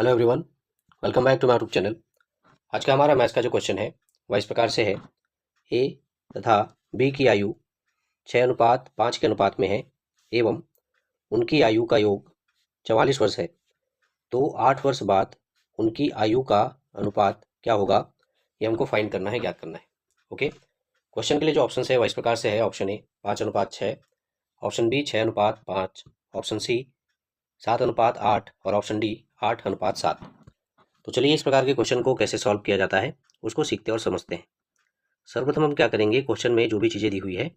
Hello everyone, welcome back to my YouTube channel. आज का हमारा मैथ्स का जो क्वेश्चन है वह इस प्रकार से है। ए तथा बी की आयु 6:5 के अनुपात में है एवं उनकी आयु का योग 44 वर्ष है, तो 8 वर्ष बाद उनकी आयु का अनुपात क्या होगा, ये हमको फाइंड करना है, ज्ञात करना है। ओके, क्वेश्चन के लिए जो ऑप्शन है वह इस प्रकार से है। Option A 5:6, option B 6:5, option C 7:8 और ऑप्शन डी 8:7। तो चलिए इस प्रकार के क्वेश्चन को कैसे सॉल्व किया जाता है उसको सीखते और समझते हैं। सर्वप्रथम हम क्या करेंगे, क्वेश्चन में जो भी चीज़ें दी हुई है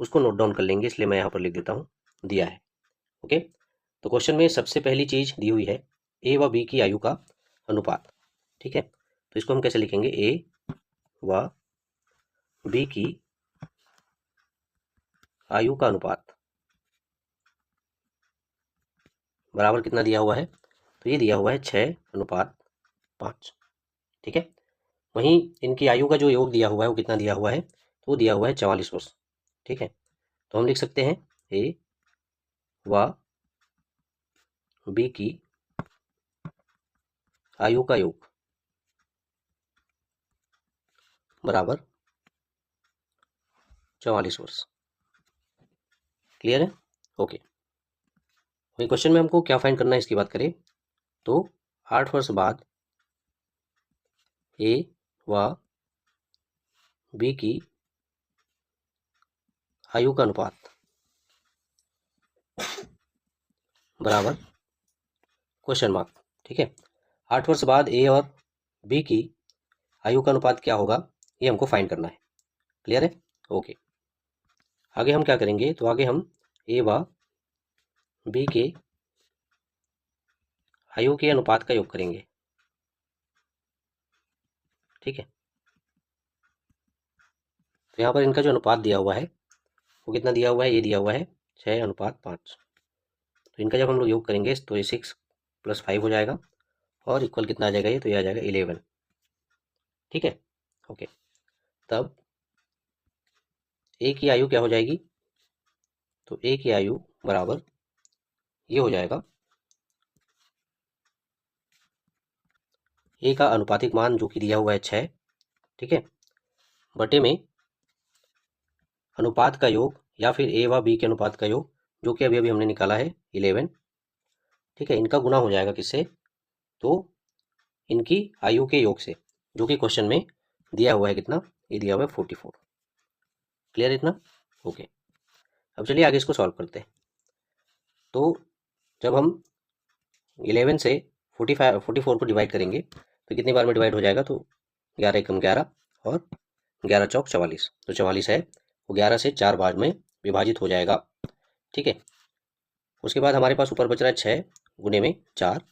उसको नोट डाउन कर लेंगे, इसलिए मैं यहाँ पर लिख देता हूँ, दिया है। ओके, तो क्वेश्चन में सबसे पहली चीज़ दी हुई है ए व बी की आयु का अनुपात। ठीक है, तो इसको हम कैसे लिखेंगे, ए व बी की आयु का अनुपात बराबर कितना दिया हुआ है, तो ये दिया हुआ है 6:5। ठीक है, वहीं इनकी आयु का जो योग दिया हुआ है वो कितना दिया हुआ है, तो वो दिया हुआ है 44 वर्ष। ठीक है, तो हम लिख सकते हैं ए व बी की आयु का योग बराबर 44 वर्ष। क्लियर है? ओके, वही क्वेश्चन में हमको क्या फाइंड करना है इसकी बात करें तो 8 वर्ष बाद ए व बी की आयु का अनुपात बराबर क्वेश्चन मार्क। ठीक है, 8 वर्ष बाद ए और बी की आयु का अनुपात क्या होगा, ये हमको फाइंड करना है। क्लियर है? ओके, आगे हम क्या करेंगे, तो आगे हम ए व बी के आयु के अनुपात का योग करेंगे। ठीक है, तो यहाँ पर इनका जो अनुपात दिया हुआ है वो कितना दिया हुआ है, ये दिया हुआ है 6:5। तो इनका जब हम लोग योग करेंगे तो ये 6 + 5 हो जाएगा और इक्वल कितना आ जाएगा, ये तो ये आ जाएगा 11। ठीक है, ओके, तब ए की आयु क्या हो जाएगी, तो ए की आयु बराबर ये हो जाएगा, ए का अनुपातिक मान जो कि दिया हुआ है 6, ठीक है, बटे में अनुपात का योग या फिर ए व बी के अनुपात का योग जो कि अभी अभी हमने निकाला है 11। ठीक है, इनका गुना हो जाएगा किससे, तो इनकी आयु के योग से, जो कि क्वेश्चन में दिया हुआ है कितना, ये दिया हुआ है 44। क्लियर इतना? ओके, अब चलिए आगे इसको सॉल्व करते हैं। तो जब हम 11 से 44 को डिवाइड करेंगे तो कितनी बार में डिवाइड हो जाएगा, तो 11 एकम 11 और 11 चौक 44, तो 44 है वो 11 से 4 बार में विभाजित हो जाएगा। ठीक है, उसके बाद हमारे पास ऊपर बच रहा है 6 गुने में 4,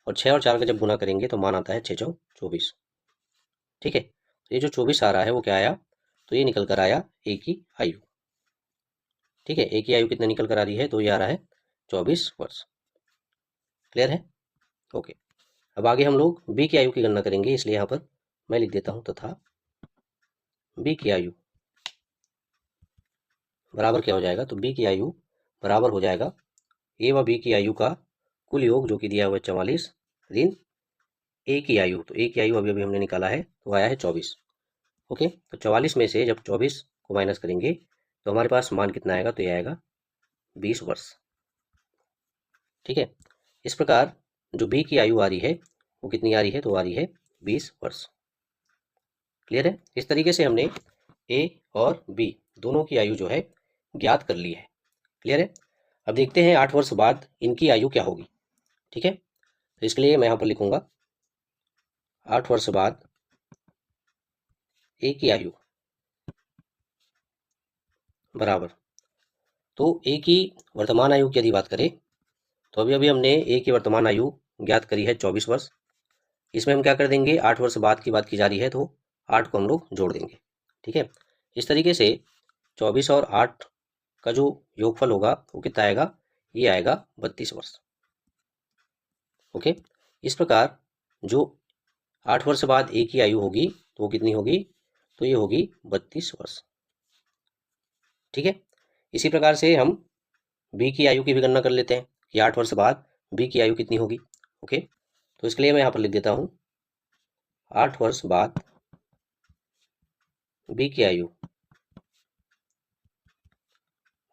और 6 और 4 का जब गुना करेंगे तो मान आता है 6 चौक 24। ठीक है, ये जो 24 आ रहा है वो क्या आया, तो ये निकल कर आया ए की आयु। ठीक है, ए की आयु कितने निकल कर आ रही है, तो ये आ रहा है 24 वर्ष। क्लियर है? ओके, अब आगे हम लोग बी की आयु की गणना करेंगे, इसलिए यहाँ पर मैं लिख देता हूँ तथा बी की आयु बराबर क्या हो जाएगा, तो बी की आयु बराबर हो जाएगा ए व बी की आयु का कुल योग जो कि दिया हुआ है 44 ऋण ए की आयु, तो ए की आयु अभी अभी हमने निकाला है तो आया है 24। ओके, तो 44 में से जब 24 को माइनस करेंगे तो हमारे पास मान कितना आएगा, तो ये आएगा 20 वर्ष। ठीक है, इस प्रकार जो बी की आयु आ रही है वो कितनी आ रही है, तो आ रही है 20 वर्ष। क्लियर है? इस तरीके से हमने ए और बी दोनों की आयु जो है ज्ञात कर ली है। क्लियर है? अब देखते हैं 8 वर्ष बाद इनकी आयु क्या होगी। ठीक है, तो इसके लिए मैं यहाँ पर लिखूंगा 8 वर्ष बाद ए की आयु बराबर, तो ए की वर्तमान आयु की यदि बात करें तो अभी अभी हमने ए की वर्तमान आयु ज्ञात करी है 24 वर्ष। इसमें हम क्या कर देंगे, 8 वर्ष बाद की बात की जा रही है तो 8 को हम लोग जोड़ देंगे। ठीक है, इस तरीके से 24 और 8 का जो योगफल होगा वो कितना आएगा, ये आएगा 32 वर्ष। ओके, इस प्रकार जो 8 वर्ष बाद ए की आयु होगी तो वो कितनी होगी, तो ये होगी 32 वर्ष। ठीक है, इसी प्रकार से हम बी की आयु की भी गणना कर लेते हैं कि 8 वर्ष बाद बी की आयु कितनी होगी। ओके, तो इसके लिए मैं यहाँ पर लिख देता हूँ 8 वर्ष बाद बी की आयु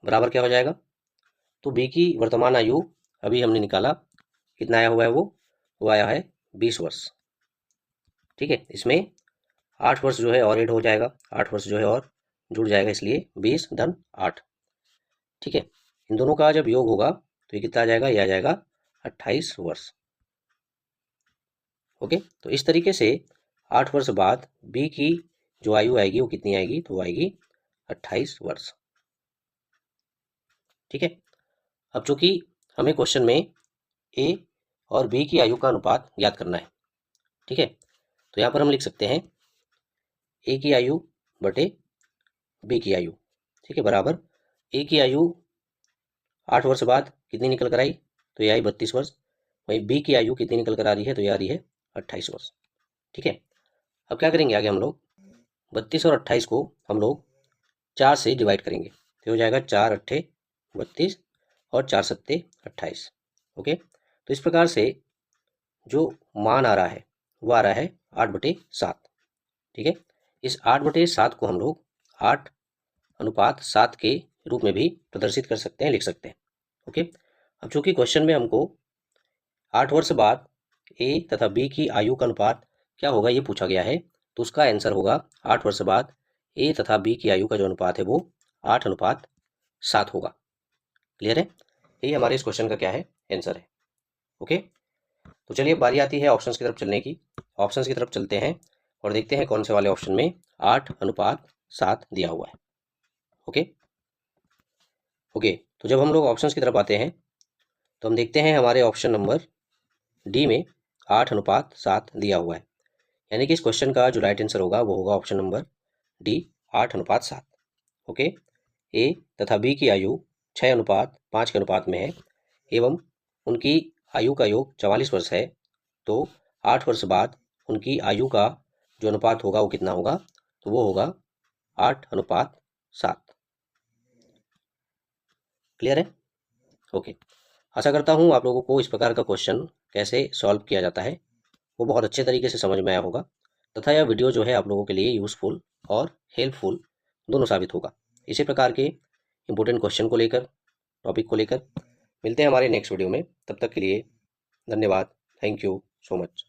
बराबर क्या हो जाएगा। तो बी की वर्तमान आयु अभी हमने निकाला, कितना आया हुआ है वो आया है 20 वर्ष। ठीक है, इसमें 8 वर्ष जो है और ऐड हो जाएगा, 8 वर्ष जो है और जुड़ जाएगा, इसलिए 20 धन 8। ठीक है, इन दोनों का जब योग होगा तो ये कितना आ जाएगा, ये आ जाएगा 28 वर्ष। ओके, तो इस तरीके से 8 वर्ष बाद बी की जो आयु आएगी वो कितनी आएगी, तो आएगी 28 वर्ष। ठीक है, अब चूंकि हमें क्वेश्चन में ए और बी की आयु का अनुपात ज्ञात करना है। ठीक है, तो यहाँ पर हम लिख सकते हैं ए की आयु बटे बी की आयु। ठीक है, बराबर ए की आयु 8 वर्ष बाद कितनी निकल कर आई, तो ये आई 32 वर्ष। वहीं बी की आयु कितनी निकल कर आ रही है, तो ये आ रही है 28 वर्ष। ठीक है, अब क्या करेंगे आगे हम लोग 32 और 28 को हम लोग 4 से डिवाइड करेंगे, तो हो जाएगा 4 अट्ठे 32 और 4 सत्ते 28। ओके, तो इस प्रकार से जो मान आ रहा है वो आ रहा है 8/7। ठीक है, इस 8/7 को हम लोग 8:7 के रूप में भी प्रदर्शित कर सकते हैं, लिख सकते हैं। ओके, अब चूंकि क्वेश्चन में हमको 8 वर्ष बाद ए तथा बी की आयु का अनुपात क्या होगा ये पूछा गया है, तो उसका आंसर होगा 8 वर्ष बाद ए तथा बी की आयु का जो अनुपात है वो 8:7 होगा। क्लियर है, यही हमारे इस क्वेश्चन का क्या है, आंसर है। ओके, तो चलिए बारी आती है ऑप्शंस की तरफ चलने की। ऑप्शंस की तरफ चलते हैं और देखते हैं कौन से वाले ऑप्शन में 8:7 दिया हुआ है। ओके ओके, तो जब हम लोग ऑप्शंस की तरफ आते हैं तो हम देखते हैं हमारे ऑप्शन नंबर डी में 8:7 दिया हुआ है, यानी कि इस क्वेश्चन का जो राइट आंसर होगा वो होगा ऑप्शन नंबर डी 8:7। ओके, ए तथा बी की आयु 6:5 के अनुपात में है एवं उनकी आयु का योग 44 वर्ष है, तो 8 वर्ष बाद उनकी आयु का जो अनुपात होगा वो कितना होगा, तो वो होगा 8:7। क्लियर है, ओके। आशा करता हूँ आप लोगों को इस प्रकार का क्वेश्चन कैसे सॉल्व किया जाता है वो बहुत अच्छे तरीके से समझ में आया होगा, तथा यह वीडियो जो है आप लोगों के लिए यूज़फुल और हेल्पफुल दोनों साबित होगा। इसी प्रकार के इंपॉर्टेंट क्वेश्चन को लेकर, टॉपिक को लेकर मिलते हैं हमारे नेक्स्ट वीडियो में। तब तक के लिए धन्यवाद, थैंक यू सो मच।